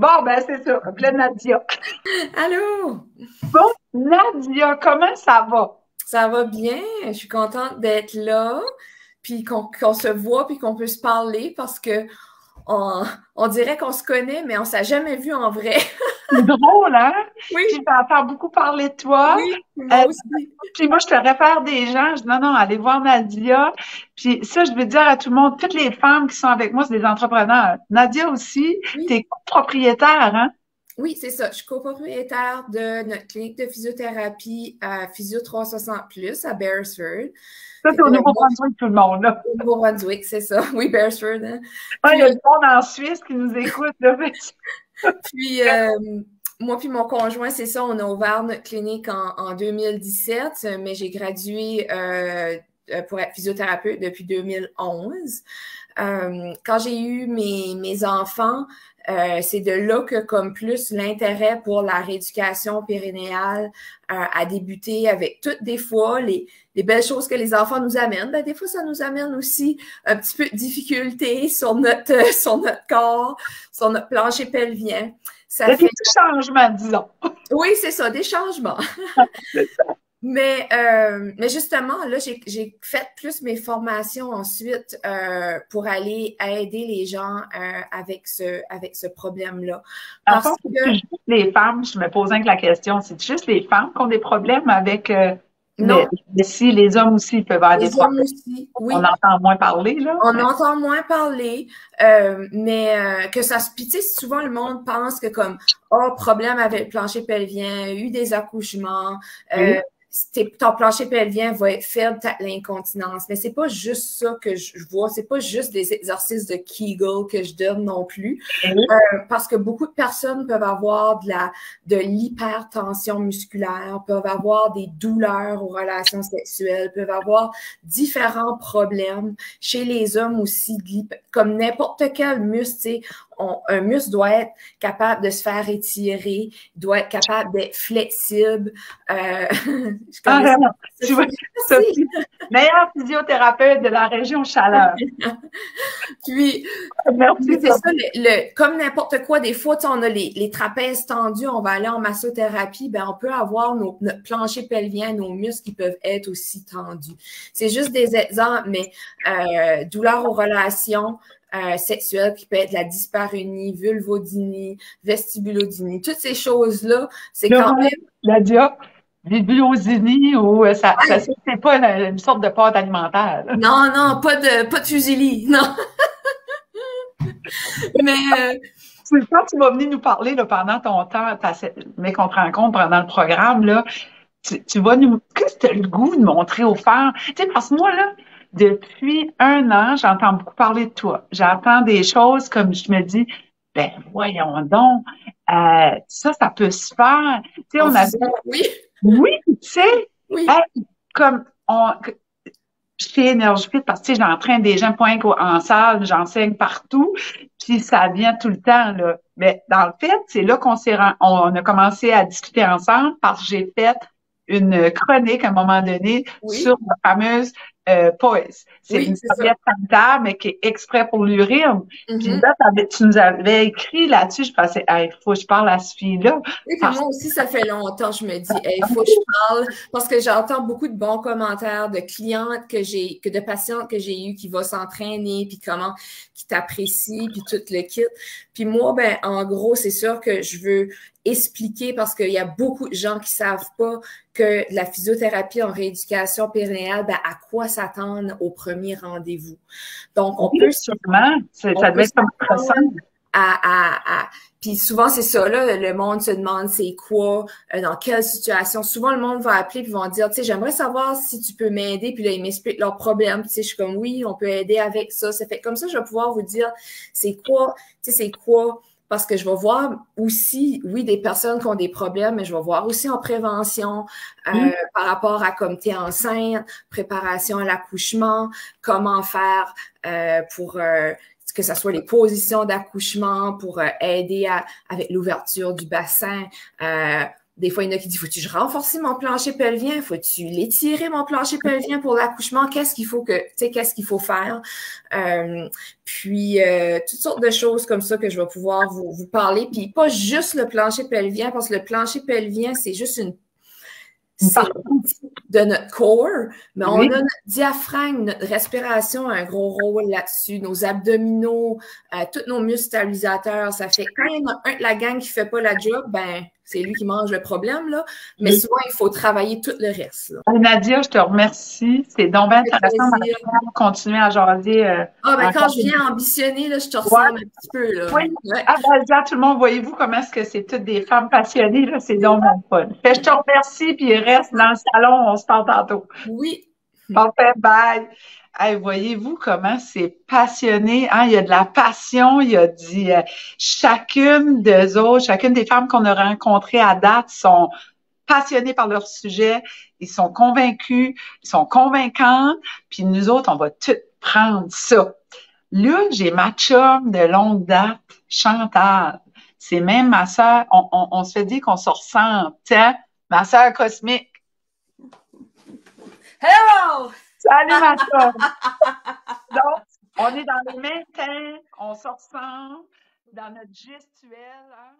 Bon, ben c'est ça. Donc là, Nadia. Allô? Bon, Nadia, comment ça va? Ça va bien? Je suis contente d'être là, puis qu'on se voit, puis qu'on peut se parler parce que on, on dirait qu'on se connaît, mais on s'est jamais vu en vrai. C'est drôle, hein? Oui, Puis j'entends beaucoup parler de toi. oui, moi Euh, aussi. puis moi, je te réfère des gens. Je dis non, non, allez voir Nadia. Puis ça, je veux dire à tout le monde, toutes les femmes qui sont avec moi, c'est des entrepreneurs. Nadia aussi, Oui, t'es propriétaire, hein? oui, c'est ça. Je suis copropriétaire de notre clinique de physiothérapie à Physio 360 Plus à Beresford. Ça, Fait c'est que au moi, Nouveau-Brunswick, tout le monde, là. au Nouveau-Brunswick, c'est ça. Oui, Beresford, hein? Ah, il y a du Puis, monde en Suisse qui nous écoute, là. Puis, moi puis mon conjoint, c'est ça, on a ouvert notre clinique en 2017, mais j'ai gradué pour être physiothérapeute depuis 2011. Quand j'ai eu mes enfants, c'est de là que, comme plus, l'intérêt pour la rééducation périnéale a débuté avec toutes des fois les belles choses que les enfants nous amènent. Ben, des fois, ça nous amène aussi un petit peu de difficulté sur sur notre corps, sur notre plancher pelvien. Il Ça y a des fait, petits changements, disons. oui, c'est ça, des changements. C'est ça. Mais justement, là, j'ai fait plus mes formations ensuite pour aller aider les gens avec ce problème-là. En Parce fond, c'est que, juste les femmes, je me posais que la question, c'est juste les femmes qui ont des problèmes avec non, mais si les hommes aussi peuvent avoir des les hommes problèmes. aussi, On oui, entend moins parler, là. on Mais entend moins parler, mais que ça se... Puis tu sais, souvent le monde pense que comme, oh, problème avec le plancher pelvien, eu des accouchements, oui. ton plancher pelvien va être faible, t'as l'incontinence. Mais c'est pas juste ça que je vois, c'est pas juste des exercices de Kegel que je donne non plus, Oui. parce que beaucoup de personnes peuvent avoir de l'hypertension musculaire, peuvent avoir des douleurs aux relations sexuelles, peuvent avoir différents problèmes. Chez les hommes aussi, comme n'importe quel muscle, tu sais, un muscle doit être capable de se faire étirer, doit être capable d'être flexible. Je Ah, connais ça. vraiment. C'est Tu vois, facile. Sophie, meilleure physiothérapeute de la région Chaleur. Puis, mais Merci, c'est ça, Sophie. comme n'importe quoi, des fois, on a les trapèzes tendus, on va aller en massothérapie, ben on peut avoir notre plancher pelvien, nos muscles qui peuvent être aussi tendus. C'est juste des exemples, mais douleur aux relations sexuelles qui peut être la dyspareunie, vulvodynie, vestibulodynie, toutes ces choses-là, c'est Le quand mot, Nadia, bibliosini ou ça même... c'est pas une sorte de pâte alimentaire, là. Non, non, pas de fusilli, non. Mais C'est quand tu vas venir nous parler là, pendant ton temps, mais qu'on te rencontre pendant le programme, là, tu vas nous. Qu'est-ce que tu as le goût de montrer aux femmes? Tu sais, parce que moi, là, depuis un an, j'entends beaucoup parler de toi. J'entends des choses comme je me dis, ben voyons donc, ça peut se faire. Tu sais, en on avait. physio, oui, Oui, tu sais, oui. hey, comme on. Chez Énergie Fit, parce que tu sais, j'entraîne des gens point en salle, j'enseigne partout, puis ça vient tout le temps, là. Mais dans le fait, c'est là on a commencé à discuter ensemble parce que j'ai fait une chronique à un moment donné Oui, sur la fameuse POIS. C'est oui, une c'est ça. serviette sanitaire, mais qui est exprès pour l'urine. Puis Mhm. là, tu nous avais écrit là-dessus, je pensais, il faut que je parle à ce fille-là. Et puis Parce moi aussi, ça fait longtemps, je me dis, il faut que je parle, parce que j'entends beaucoup de bons commentaires de clientes de patientes que j'ai eues qui vont s'entraîner, puis qui t'apprécient, puis tout le kit. Puis moi, ben, en gros, c'est sûr que je veux expliquer parce qu'il y a beaucoup de gens qui savent pas que la physiothérapie en rééducation périnéale, ben, à quoi s'attendre au premier rendez-vous. Donc, que, oui, sûrement, on ça peut devait être comme stressant. s'attendre puis souvent, c'est ça, là, le monde se demande c'est quoi, dans quelle situation. Souvent, le monde va appeler puis vont dire, tu sais, j'aimerais savoir si tu peux m'aider. Puis là, ils m'expliquent leurs problèmes. Puis, tu sais, je suis comme, oui, on peut aider avec ça. Ça fait comme ça, je vais pouvoir vous dire c'est quoi, tu sais, c'est quoi. Parce que je vais voir aussi, oui, des personnes qui ont des problèmes, mais je vais voir aussi en prévention Oui. par rapport à comme tu es enceinte, préparation à l'accouchement, comment faire pour que ce soit les positions d'accouchement pour aider avec l'ouverture du bassin, Des fois, il y en a qui disent, faut-tu que je renforce mon plancher pelvien? Faut-tu l'étirer, mon plancher pelvien pour l'accouchement? Qu'est-ce qu'il faut qu'est-ce qu'il faut faire? Toutes sortes de choses comme ça que je vais pouvoir vous parler. Puis pas juste le plancher pelvien, parce que le plancher pelvien, c'est juste une de notre corps, mais on a notre diaphragme, notre respiration a un gros rôle là-dessus, nos abdominaux, tous nos muscles stabilisateurs. Ça fait quand il y en a un de la gang qui fait pas la job, ben c'est lui qui mange le problème, là. Mais souvent, il faut travailler tout le reste. Là. Nadia, je te remercie. C'est donc bien intéressant de continuer à jaser. Quand je viens ambitionner, là, je te ressemble un petit peu. Là. Oui. Ouais. Tout le monde, voyez-vous comment est-ce que c'est toutes des femmes passionnées, là, c'est donc mon fun. Fait, je te remercie, puis reste dans le salon, on se parle tantôt. Oui. Parfait, bye. Hey, voyez-vous comment c'est passionné, hein? Il y a de la passion, il y a chacune des femmes qu'on a rencontrées à date sont passionnées par leur sujet, ils sont convaincus, ils sont convaincants, puis nous autres, on va tout prendre ça. Là, j'ai ma chum de longue date, Chantal. C'est même ma sœur, on se fait dire qu'on se ressemble, hein? Ma sœur cosmique. Hello! Salut, ma chum! Donc, on est dans les mêmes temps, on se ressemble dans notre gestuelle, hein?